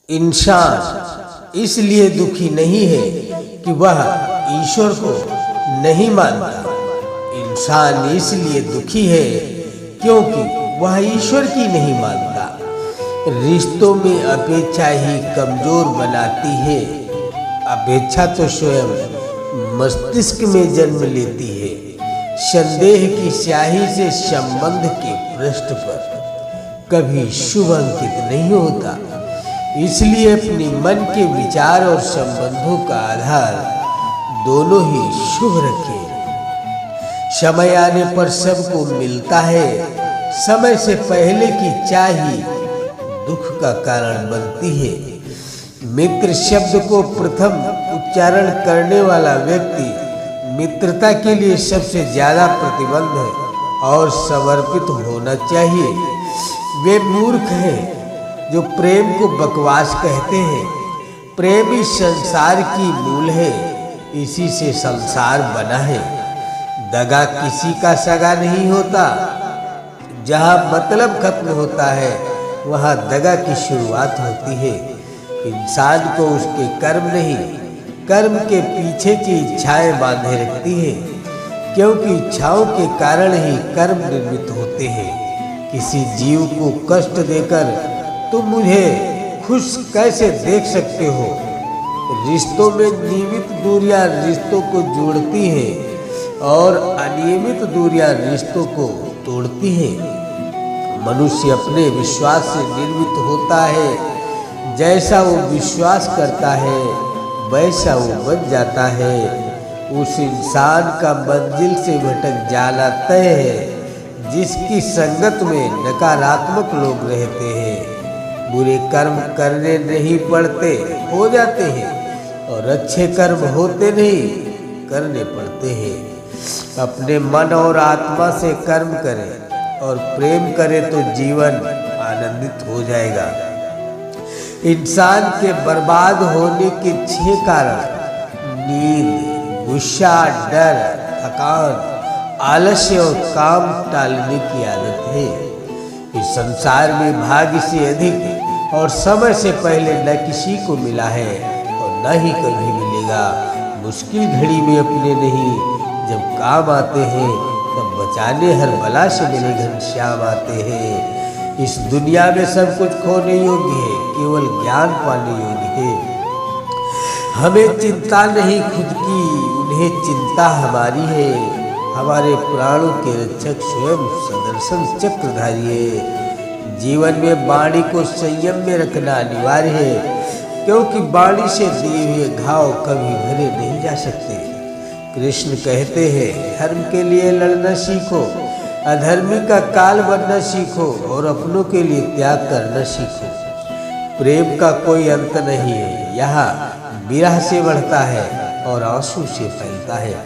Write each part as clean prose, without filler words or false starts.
इंसान इसलिए दुखी नहीं है कि वह ईश्वर को नहीं मानता। इंसान इसलिए दुखी है क्योंकि वह ईश्वर की नहीं मानता। रिश्तों में अपेक्षा ही कमजोर बनाती है। अपेक्षा तो स्वयं मस्तिष्क में जन्म लेती है। संदेह की स्याही से संबंध के पृष्ठ पर कभी शुभ अंकित नहीं होता। इसलिए अपने मन के विचार और संबंधों का आधार दोनों ही शुभ रखें। समय आने पर सबको मिलता है। समय से पहले की चाह ही दुख का कारण बनती है। मित्र शब्द को प्रथम उच्चारण करने वाला व्यक्ति मित्रता के लिए सबसे ज्यादा प्रतिबद्ध और समर्पित होना चाहिए। वे मूर्ख हैं जो प्रेम को बकवास कहते हैं। प्रेम ही संसार की मूल है। इसी से संसार बना है। दगा किसी का सगा नहीं होता। जहाँ मतलब खत्म होता है वहाँ दगा की शुरुआत होती है। इंसान को उसके कर्म नहीं, कर्म के पीछे की इच्छाएं बांधे रखती है, क्योंकि इच्छाओं के कारण ही कर्म निर्मित होते हैं। किसी जीव को कष्ट देकर तुम मुझे खुश कैसे देख सकते हो? रिश्तों में नियमित दूरियां रिश्तों को जोड़ती हैं और अनियमित दूरियां रिश्तों को तोड़ती हैं। मनुष्य अपने विश्वास से निर्मित होता है। जैसा वो विश्वास करता है वैसा वो बन जाता है। उस इंसान का मंजिल से भटक जाना तय है जिसकी संगत में नकारात्मक लोग रहते हैं। बुरे कर्म करने नहीं पड़ते, हो जाते हैं, और अच्छे कर्म होते नहीं, करने पड़ते हैं। अपने मन और आत्मा से कर्म करें और प्रेम करें तो जीवन आनंदित हो जाएगा। इंसान के बर्बाद होने के 6 कारण नींद, गुस्सा, डर, थकान, आलस्य और काम टालने की आदत है। इस संसार में भाग्य से अधिक और समय से पहले न किसी को मिला है और न ही कभी मिलेगा। मुश्किल घड़ी में अपने नहीं, जब काम आते हैं तब बचाने हर बला से मेरे घनश्याम आते हैं। इस दुनिया में सब कुछ खोने योग्य है, केवल ज्ञान पाने योग्य है। हमें चिंता नहीं खुद की, उन्हें चिंता हमारी है। हमारे प्राणों के रक्षक स्वयं सुदर्शन चक्रधारी है। जीवन में वाणी को संयम में रखना अनिवार्य है, क्योंकि वाणी से दिए हुए घाव कभी भरे नहीं जा सकते। कृष्ण कहते हैं, धर्म के लिए लड़ना सीखो, अधर्मी का काल बनना सीखो और अपनों के लिए त्याग करना सीखो। प्रेम का कोई अंत नहीं है। यहाँ विरह से बढ़ता है और आंसू से फैलता है।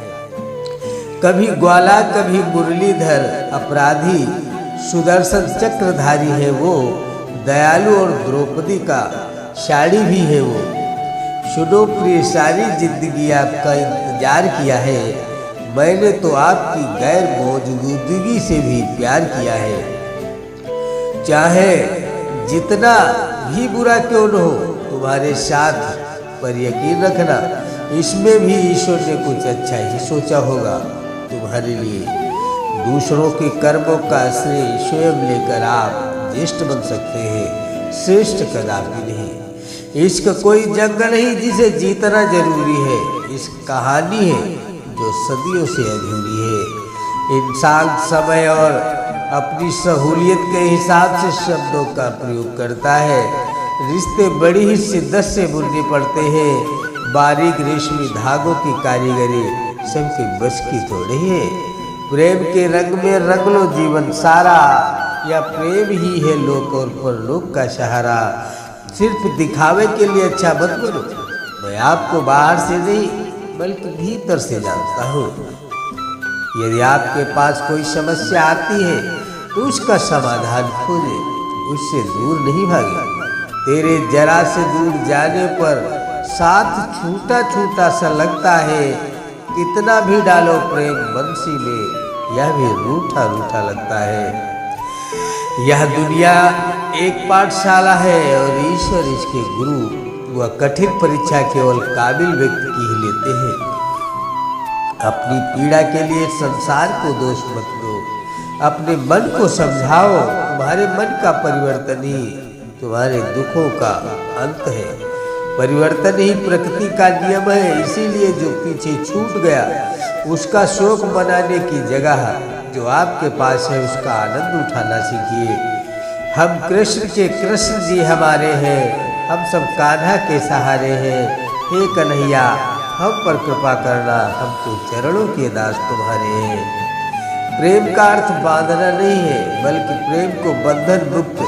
कभी ग्वाला कभी मुरलीधर, अपराधी सुदर्शन चक्रधारी है वो। दयालु और द्रौपदी का साड़ी भी है वो। सुनो प्रिय, सारी जिंदगी आपका इंतजार किया है। मैंने तो आपकी गैर मौजूदगी से भी प्यार किया है। चाहे जितना भी बुरा क्यों न हो तुम्हारे साथ, पर यकीन रखना इसमें भी ईश्वर ने कुछ अच्छा ही सोचा होगा तुम्हारे लिए। दूसरों के कर्मों का श्रेय स्वयं लेकर आप ज्येष्ठ बन सकते हैं, श्रेष्ठ कदापि नहीं। इश्क कोई जंग नहीं जिसे जीतना जरूरी है। इश्क कहानी है जो सदियों से अधूरी है। इंसान समय और अपनी सहूलियत के हिसाब से शब्दों का प्रयोग करता है। रिश्ते बड़ी ही शिद्दत से बुनने पड़ते हैं। बारीक रेशमी धागों की कारीगरी सबके बस की थोड़ी है। प्रेम के रंग में रंग लो जीवन सारा, या प्रेम ही है लोक और परलोक का सहारा। सिर्फ दिखावे के लिए अच्छा मत करो। मैं आपको बाहर से नहीं बल्कि भीतर से जानता हूँ। यदि आपके पास कोई समस्या आती है तो उसका समाधान खोजे, उससे दूर नहीं भागे। तेरे जरा से दूर जाने पर साथ छूटा छूटा सा लगता है। कितना भी डालो प्रेम बंसी में, यह भी रूठा रूठा लगता है। यह दुनिया एक पाठशाला है और ईश्वर इसके गुरु। वह कठिन परीक्षा केवल काबिल व्यक्ति की ही लेते हैं। अपनी पीड़ा के लिए संसार को दोष मत दो, अपने मन को समझाओ। तुम्हारे मन का परिवर्तन ही तुम्हारे दुखों का अंत है। परिवर्तन ही प्रकृति का नियम है। इसीलिए जो पीछे छूट गया उसका शोक मनाने की जगह जो आपके पास है उसका आनंद उठाना सीखिए। हम कृष्ण के कृष्ण जी हमारे हैं, हम सब कान्हा के सहारे हैं। हे कन्हैया हम पर कृपा करना, हम तो चरणों के दास तुम्हारे हैं। प्रेम का अर्थ बांधना नहीं है, बल्कि प्रेम को बंधन मुक्त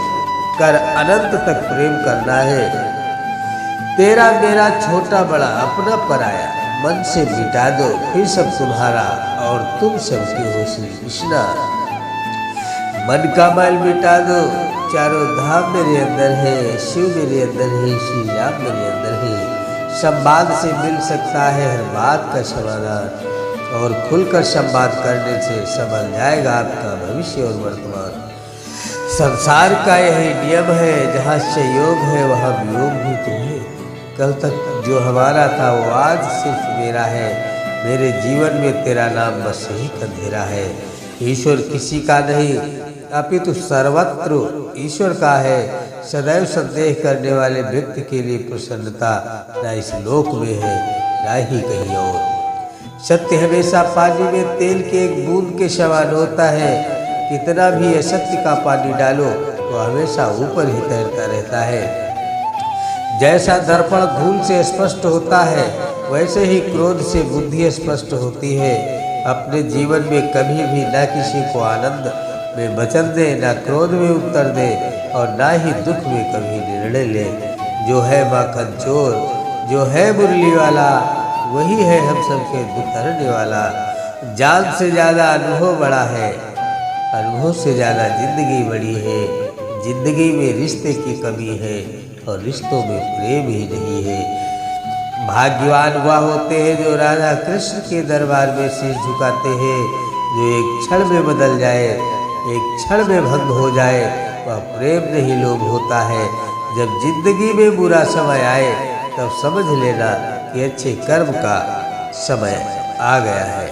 कर अनंत तक प्रेम करना है। तेरा मेरा छोटा बड़ा अपना पराया मन से मिटा दो, फिर सब तुम्हारा और तुम सबके हो श्री कृष्णा। मन का मैल मिटा दो, चारों धाम मेरे अंदर है, शिव मेरे अंदर है, श्री राम मेरे अंदर है। संवाद से मिल सकता है हर बात का समाधान, और खुलकर संवाद करने से संभल जाएगा आपका भविष्य और वर्तमान। संसार का यही नियम है, जहाँ संयोग है वहाँ वियोग भी तो है। कल तक जो हमारा था वो आज सिर्फ मेरा है। मेरे जीवन में तेरा नाम बस यही अंधेरा है। ईश्वर किसी का नहीं अपितु सर्वत्र ईश्वर का है। सदैव संदेह करने वाले व्यक्ति के लिए प्रसन्नता न इस लोक में है न ही कहीं और। सत्य हमेशा पानी में तेल के एक बूंद के समान होता है। कितना भी असत्य का पानी डालो वो हमेशा ऊपर ही तैरता रहता है। जैसा दर्पण धूल से स्पष्ट होता है वैसे ही क्रोध से बुद्धि स्पष्ट होती है। अपने जीवन में कभी भी न किसी को आनंद में वचन दे, न क्रोध में उत्तर दे और न ही दुख में कभी निर्णय ले। जो है माखन चोर, जो है मुरली वाला, वही है हम सबके दुख हरने वाला। जान से ज़्यादा अनुभव बड़ा है, अनुभव से ज़्यादा जिंदगी बड़ी है। जिंदगी में रिश्ते की कमी है और रिश्तों में प्रेम ही नहीं है। भाग्यवान वह होते हैं जो राधा कृष्ण के दरबार में सिर झुकाते हैं। जो एक क्षण में बदल जाए, एक क्षण में भंग हो जाए, वह प्रेम नहीं लोभ होता है। जब जिंदगी में बुरा समय आए तब समझ लेना कि अच्छे कर्म का समय आ गया है।